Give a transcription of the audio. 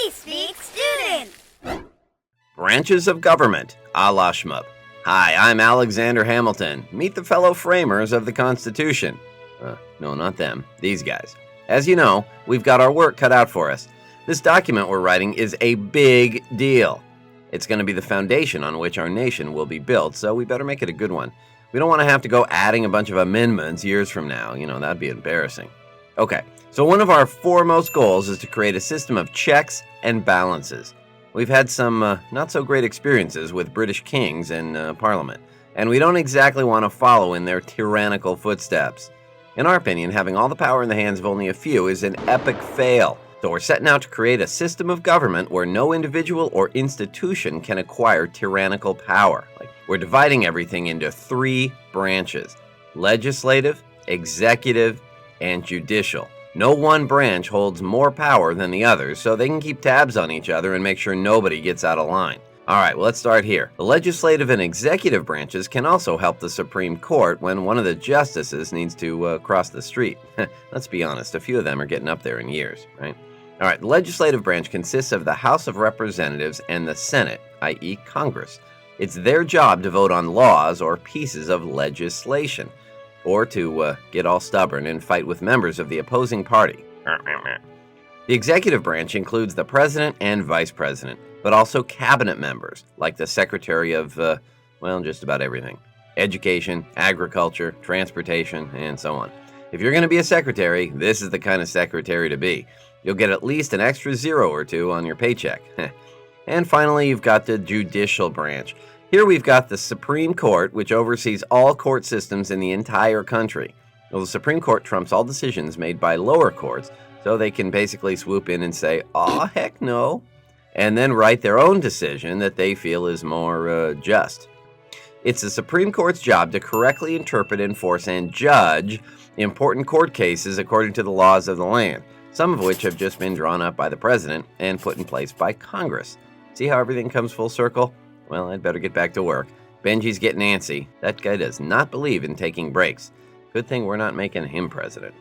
We speak student! Branches of government, a la Shmoop. Hi, I'm Alexander Hamilton. Meet the fellow framers of the Constitution. No, not them. These guys. As you know, we've got our work cut out for us. This document we're writing is a big deal. It's going to be the foundation on which our nation will be built, so we better make it a good one. We don't want to have to go adding a bunch of amendments years from now. That'd be embarrassing. Okay, so one of our foremost goals is to create a system of checks and balances. We've had some not so great experiences with British kings in Parliament, and we don't exactly want to follow in their tyrannical footsteps. In our opinion, having all the power in the hands of only a few is an epic fail. So we're setting out to create a system of government where no individual or institution can acquire tyrannical power. We're dividing everything into 3 branches: legislative, executive, and judicial. No one branch holds more power than the others, so they can keep tabs on each other and make sure nobody gets out of line. All right, well, let's start here. The legislative and executive branches can also help the Supreme Court when one of the justices needs to cross the street. Let's be honest, a few of them are getting up there in years, right? All right, the legislative branch consists of the House of Representatives and the Senate, i.e. Congress. It's their job to vote on laws or pieces of legislation, or to get all stubborn and fight with members of the opposing party. The executive branch includes the president and vice president, but also cabinet members, like the secretary of, just about everything. Education, agriculture, transportation, and so on. If you're going to be a secretary, this is the kind of secretary to be. You'll get at least an extra 0 or 2 on your paycheck. And finally, you've got the judicial branch. Here we've got the Supreme Court, which oversees all court systems in the entire country. Well, the Supreme Court trumps all decisions made by lower courts, so they can basically swoop in and say, "Aw, heck no," and then write their own decision that they feel is more just. It's the Supreme Court's job to correctly interpret, enforce, and judge important court cases according to the laws of the land, some of which have just been drawn up by the president and put in place by Congress. See how everything comes full circle? Well, I'd better get back to work. Benji's getting antsy. That guy does not believe in taking breaks. Good thing we're not making him president.